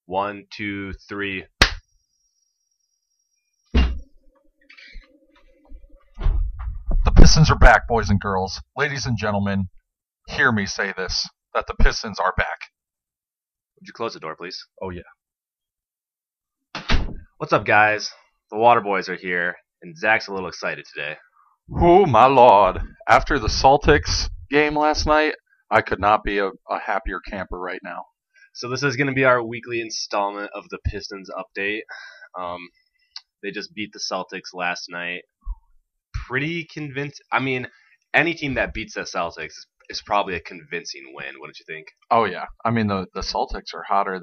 1, 2, 3. The Pistons are back, boys and girls. Ladies and gentlemen, hear me say this, that the Pistons are back. Would you close the door, please? Oh, yeah. What's up, guys? The Water Boys are here, and Zack's a little excited today. Oh, my lord. After the Celtics game last night, I could not be a happier camper right now. So this is going to be our weekly installment of the Pistons update. They just beat the Celtics last night. Pretty convincing. I mean, any team that beats the Celtics is probably a convincing win, wouldn't you think? Oh, yeah. I mean, the Celtics are hotter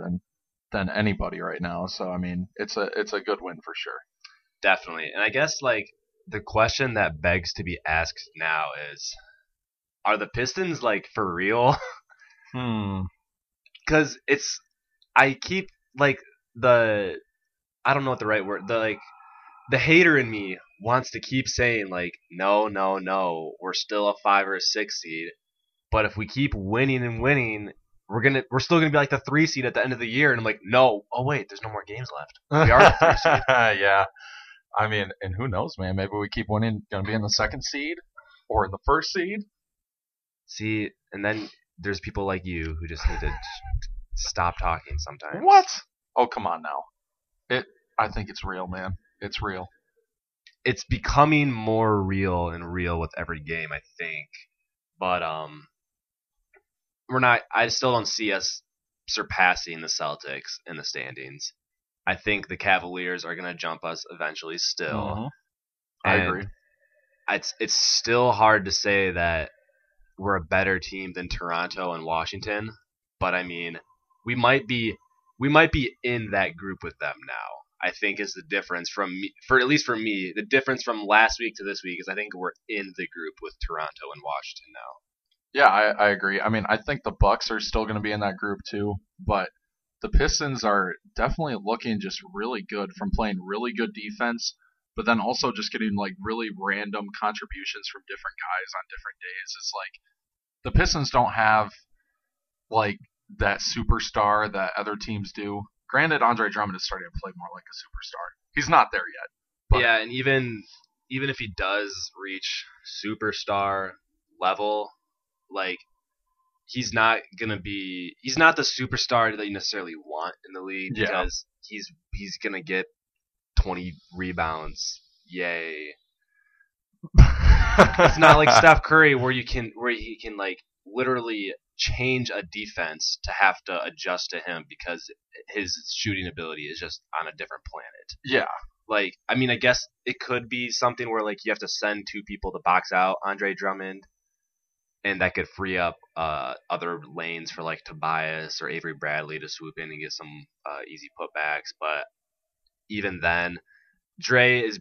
than anybody right now, so, I mean, it's a good win for sure. Definitely. And I guess, like, the question that begs to be asked now is, are the Pistons, like, for real? Because I keep, like, I don't know what the right word, the hater in me wants to keep saying, like, no, we're still a 5 or a 6 seed. But if we keep winning and winning, we're still gonna be like the 3 seed at the end of the year. And I'm like, no, oh wait, there's no more games left. We are the 3 seed. Yeah. I mean, and who knows, man? Maybe we keep winning, gonna be in the 2nd seed or the 1st seed. See, and then there's people like you who just need to stop talking sometimes. What? Oh, come on now. I think it's real, man. It's real. It's becoming more real and real with every game, I think. But we're not. I still don't see us surpassing the Celtics in the standings. I think the Cavaliers are going to jump us eventually still. Mm-hmm. I agree. It's still hard to say that we're a better team than Toronto and Washington, but I mean, we might be in that group with them now. I think is the difference at least for me, the difference from last week to this week is I think we're in the group with Toronto and Washington now. Yeah, I agree. I mean, I think the Bucks are still going to be in that group too, but the Pistons are definitely looking just really good from playing really good defense, but then also just getting like really random contributions from different guys on different days. It's like the Pistons don't have like that superstar that other teams do. Granted, Andre Drummond is starting to play more like a superstar. He's not there yet. But yeah, and even if he does reach superstar level, like he's not the superstar that you necessarily want in the league because he's gonna get 20 rebounds. Yay. It's not like Steph Curry where he can like literally change a defense to have to adjust to him because his shooting ability is just on a different planet. Yeah. Like, I mean, I guess it could be something where like you have to send 2 people to box out Andre Drummond, and that could free up other lanes for like Tobias or Avery Bradley to swoop in and get some easy putbacks. But even then, Dre is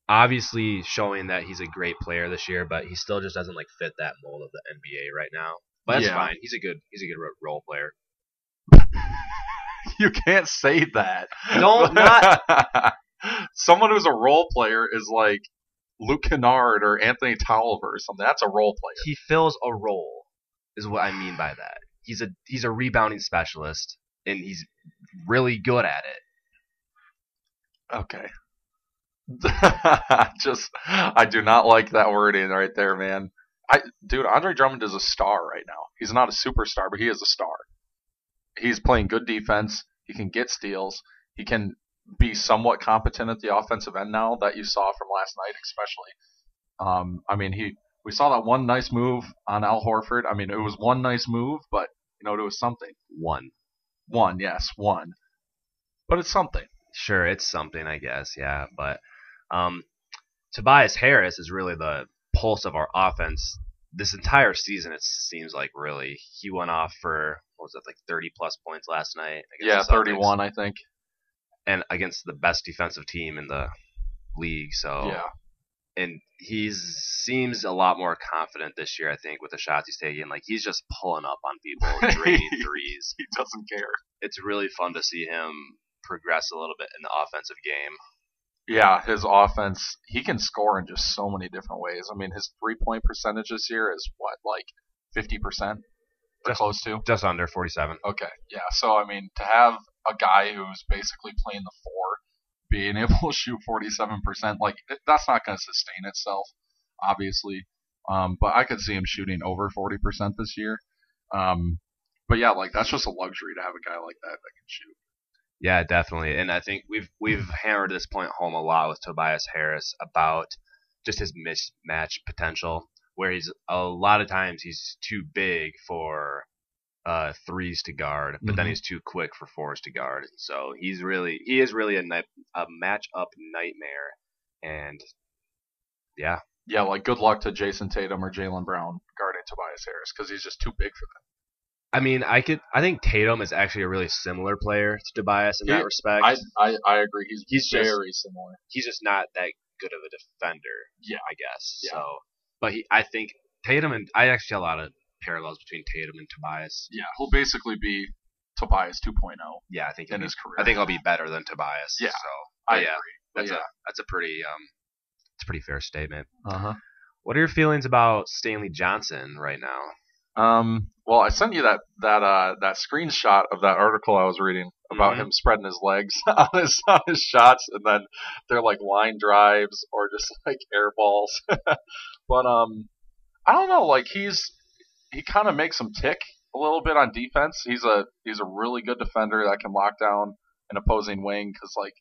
obviously showing that he's a great player this year, but he still just doesn't like fit that mold of the NBA right now. But that's fine. He's a good role player. You can't say that. Don't not. Someone who's a role player is like Luke Kennard or Anthony Tolliver or something. That's a role player. He fills a role, is what I mean by that. He's a rebounding specialist, and he's really good at it. Okay. I do not like that wording right there, man. Dude, Andre Drummond is a star right now. He's not a superstar, but he is a star. He's playing good defense. He can get steals. He can be somewhat competent at the offensive end now that you saw from last night, especially. I mean, we saw that one nice move on Al Horford. I mean, it was one nice move, but it was something. One. Yes, one. But it's something. Sure, it's something, I guess, yeah. But Tobias Harris is really the pulse of our offense this entire season. It seems like really he went off for what was it, like 30+ points last night? Yeah, 31, I think. And against the best defensive team in the league, so yeah. And he seems a lot more confident this year, I think, with the shots he's taking. Like he's just pulling up on people, draining threes. He doesn't care. It's really fun to see him progress a little bit in the offensive game. Yeah, his offense, he can score in just so many different ways. I mean, his 3-point percentage this year is what, like 50%? Or close to? Just under 47. Okay, yeah. So, I mean, to have a guy who's basically playing the four being able to shoot 47%, like that's not going to sustain itself, obviously. But I could see him shooting over 40% this year. But yeah, like that's just a luxury to have a guy like that can shoot. Yeah, definitely. And I think we've hammered this point home a lot with Tobias Harris about just his mismatch potential, where he's a lot of times he's too big for threes to guard, but then he's too quick for fours to guard. So he is really a matchup nightmare. And yeah. Yeah, like good luck to Jason Tatum or Jaylen Brown guarding Tobias Harris because he's just too big for them. I mean, I think Tatum is actually a really similar player to Tobias in that respect. I agree. He's very similar. He's just not that good of a defender. Yeah, I guess. Yeah. So, but I think Tatum and I actually see a lot of parallels between Tatum and Tobias. Yeah, he'll basically be Tobias 2.0. Yeah, I think in his career. I think he'll be better than Tobias. Yeah, so I agree. That's a pretty fair statement. What are your feelings about Stanley Johnson right now? Well, I sent you that screenshot of that article I was reading about him spreading his legs on his shots, and then they're like line drives or just like air balls. But I don't know. Like he kind of makes him tick a little bit on defense. He's a really good defender that can lock down an opposing wing because like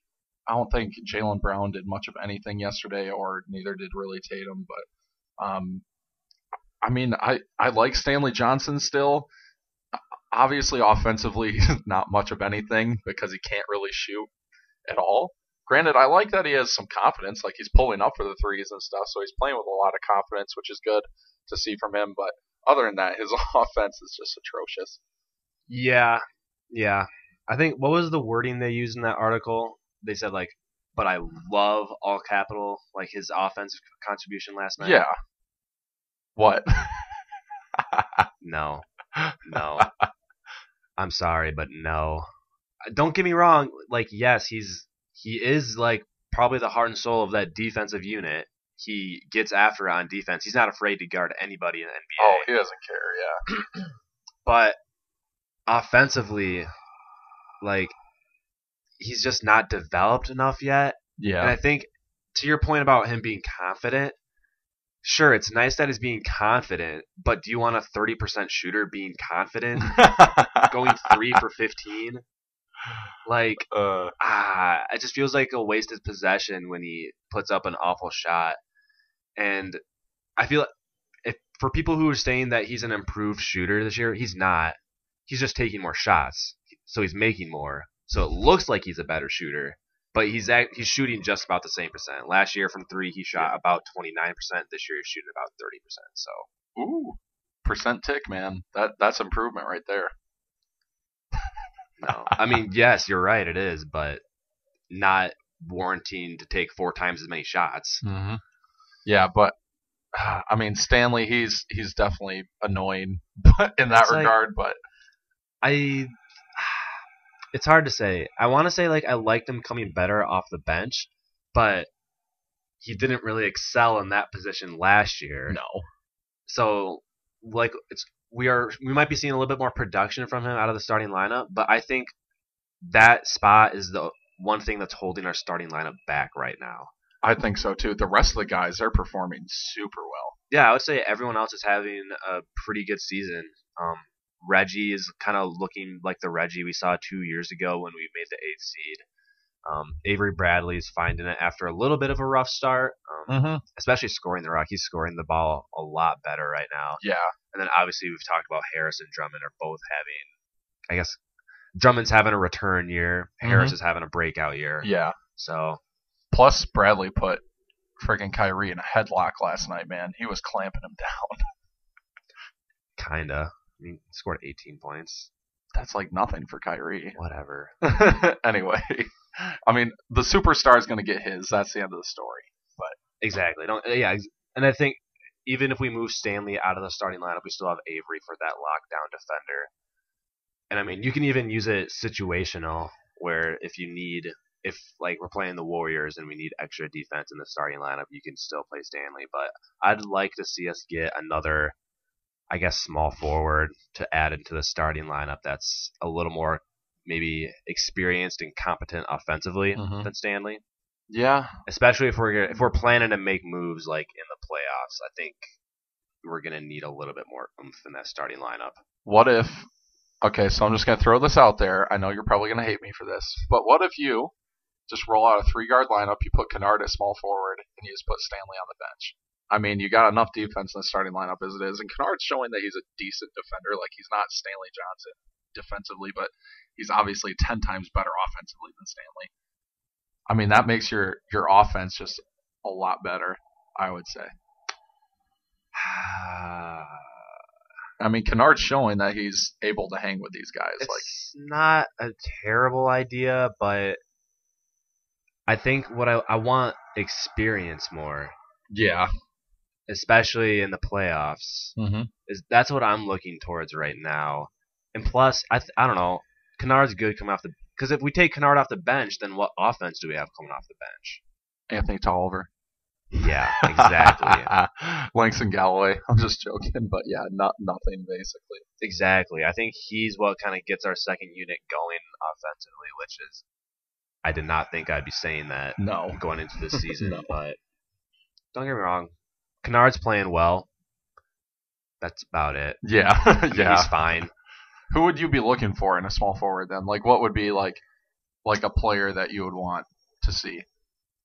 I don't think Jaylen Brown did much of anything yesterday, or neither did really Tatum. But I mean, I like Stanley Johnson still. Obviously, offensively, he's not much of anything because he can't really shoot at all. Granted, I like that he has some confidence, like he's pulling up for the threes and stuff, so he's playing with a lot of confidence, which is good to see from him. But other than that, his offense is just atrocious. Yeah. I think, what was the wording they used in that article? They said, like, but I love, all capital, like his offensive contribution last night. Yeah. What? No. I'm sorry, but no. Don't get me wrong. Like, yes, he is like probably the heart and soul of that defensive unit. He gets after it on defense. He's not afraid to guard anybody in the NBA. Oh, he doesn't care. Yeah. But offensively, like, he's just not developed enough yet. Yeah. And I think to your point about him being confident, sure, it's nice that he's being confident, but do you want a 30% shooter being confident? Going 3 for 15? Like, it just feels like a wasted possession when he puts up an awful shot. And I feel for people who are saying that he's an improved shooter this year, he's not. He's just taking more shots, so he's making more. So it looks like he's a better shooter, but he's shooting just about the same percent. Last year from 3, he shot about 29%. This year he's shooting about 30%. So, ooh, percent tick, man. That's improvement right there. No, I mean, yes, you're right, it is, but not warranting to take 4 times as many shots. Mm-hmm. Yeah, but I mean, Stanley, he's definitely annoying in that regard. But it's hard to say. I want to say like I liked him coming better off the bench, but he didn't really excel in that position last year. No. So like we might be seeing a little bit more production from him out of the starting lineup, but I think that spot is the one thing that's holding our starting lineup back right now. I think so too. The rest of the guys, they're performing super well. Yeah, I would say everyone else is having a pretty good season. Reggie is kind of looking like the Reggie we saw 2 years ago when we made the 8th seed. Avery Bradley's finding it after a little bit of a rough start, especially scoring the rock. He's scoring the ball a lot better right now. Yeah. And then obviously we've talked about Harris and Drummond are both having, I guess, Drummond's having a return year. Harris is having a breakout year. Yeah. So. Plus, Bradley put freaking Kyrie in a headlock last night, man. He was clamping him down. Kinda. I mean, he scored 18 points. That's like nothing for Kyrie. Whatever. Anyway, I mean, the superstar is going to get his. That's the end of the story. But exactly. And I think even if we move Stanley out of the starting lineup, we still have Avery for that lockdown defender. And I mean, you can even use it situational, where if like we're playing the Warriors and we need extra defense in the starting lineup, you can still play Stanley. But I'd like to see us get another, I guess, small forward to add into the starting lineup that's a little more maybe experienced and competent offensively than Stanley. Yeah. Especially if we're planning to make moves like in the playoffs, I think we're gonna need a little bit more oomph in that starting lineup. What if? Okay, so I'm just gonna throw this out there. I know you're probably gonna hate me for this, but what if you just roll out a 3-guard lineup? You put Kennard at small forward, and you just put Stanley on the bench. I mean, you got enough defense in the starting lineup as it is, and Kennard's showing that he's a decent defender. Like, he's not Stanley Johnson defensively, but he's obviously 10 times better offensively than Stanley. I mean, that makes your offense just a lot better, I would say. I mean, Kennard's showing that he's able to hang with these guys. It's not a terrible idea, but I think what I want experience more. Yeah. Especially in the playoffs. That's what I'm looking towards right now. And plus, I don't know, Kennard's good coming off the... Because if we take Kennard off the bench, then what offense do we have coming off the bench? Anthony Tolliver. Yeah, exactly. Langston Galloway. I'm just joking, but yeah, nothing basically. Exactly. I think he's what kind of gets our second unit going offensively, which is... I did not think I'd be saying that going into this season, but don't get me wrong. Kennard's playing well. That's about it. Yeah. He's fine. Who would you be looking for in a small forward then? Like, what would be like a player that you would want to see?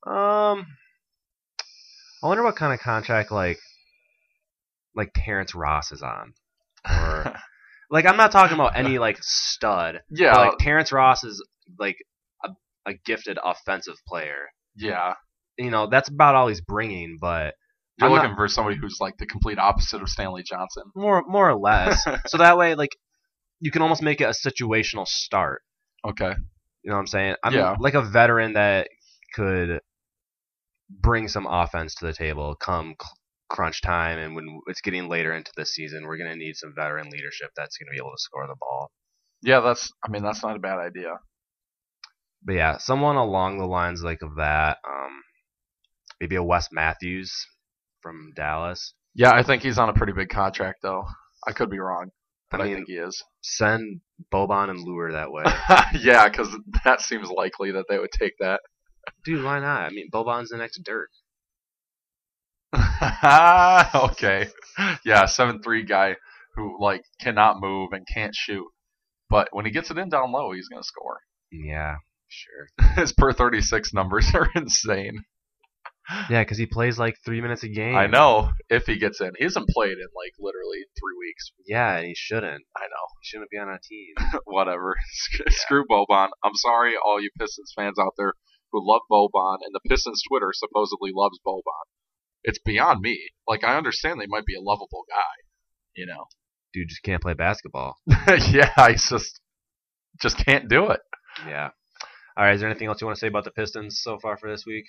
I wonder what kind of contract like Terrence Ross is on. Or like, I'm not talking about any like stud. Yeah. But, like, Terrence Ross is like a gifted offensive player. Yeah. You know, that's about all he's bringing, but you're looking for somebody who's like the complete opposite of Stanley Johnson. More or less. So that way, like, you can almost make it a situational start. Okay. You know what I'm saying? I mean, like a veteran that could bring some offense to the table come crunch time, and when it's getting later into the season, we're going to need some veteran leadership that's going to be able to score the ball. Yeah, that's not a bad idea. But yeah, someone along the lines like of that, maybe a Wes Matthews from Dallas. Yeah, I think he's on a pretty big contract, though. I could be wrong, but I think he is. Send Boban and Lure that way. Yeah, because that seems likely that they would take that. Dude, why not? I mean, Boban's the next Dirk. Okay. Yeah, 7'3" guy who like cannot move and can't shoot, but when he gets it in down low, he's gonna score. Yeah, sure. His per 36 numbers are insane. Yeah, because he plays like 3 minutes a game. I know, if he gets in. He hasn't played in like literally 3 weeks. Yeah, and he shouldn't. I know. He shouldn't be on a team. Whatever. Screw Boban. I'm sorry, all you Pistons fans out there who love Boban, and the Pistons Twitter supposedly loves Boban. It's beyond me. Like, I understand they might be a lovable guy, you know. Dude just can't play basketball. Yeah, he just can't do it. Yeah. All right, is there anything else you want to say about the Pistons so far for this week?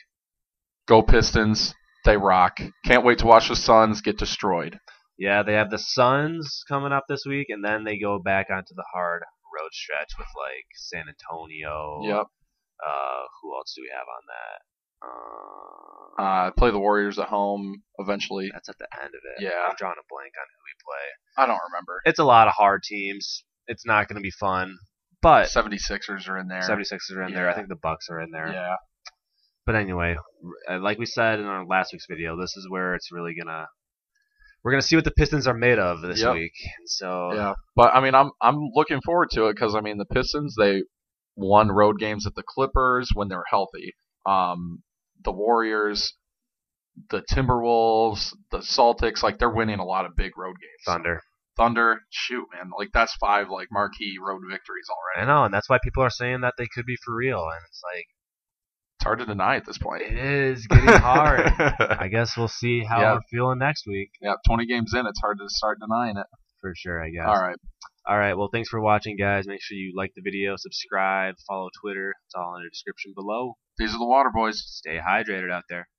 Go Pistons. They rock. Can't wait to watch the Suns get destroyed. Yeah, they have the Suns coming up this week, and then they go back onto the hard road stretch with, like, San Antonio. Yep. Who else do we have on that? Play the Warriors at home eventually. That's at the end of it. Yeah. I'm drawing a blank on who we play. I don't remember. It's a lot of hard teams. It's not going to be fun. But 76ers are in there. 76ers are in there. I think the Bucks are in there. Yeah. But anyway, like we said in our last week's video, this is where it's really we're gonna see what the Pistons are made of this week. So yeah, but I mean, I'm looking forward to it because I mean, the Pistons, they won road games at the Clippers when they're healthy. The Warriors, the Timberwolves, the Celtics, like they're winning a lot of big road games. Thunder, shoot, man, like that's 5 like marquee road victories already. I know, and that's why people are saying that they could be for real, and it's like. It's hard to deny at this point. It is getting hard. I guess we'll see how we're feeling next week. Yeah, 20 games in, it's hard to start denying it. For sure, I guess. All right. Well, thanks for watching, guys. Make sure you like the video, subscribe, follow Twitter. It's all in the description below. These are the Water Boys. Stay hydrated out there.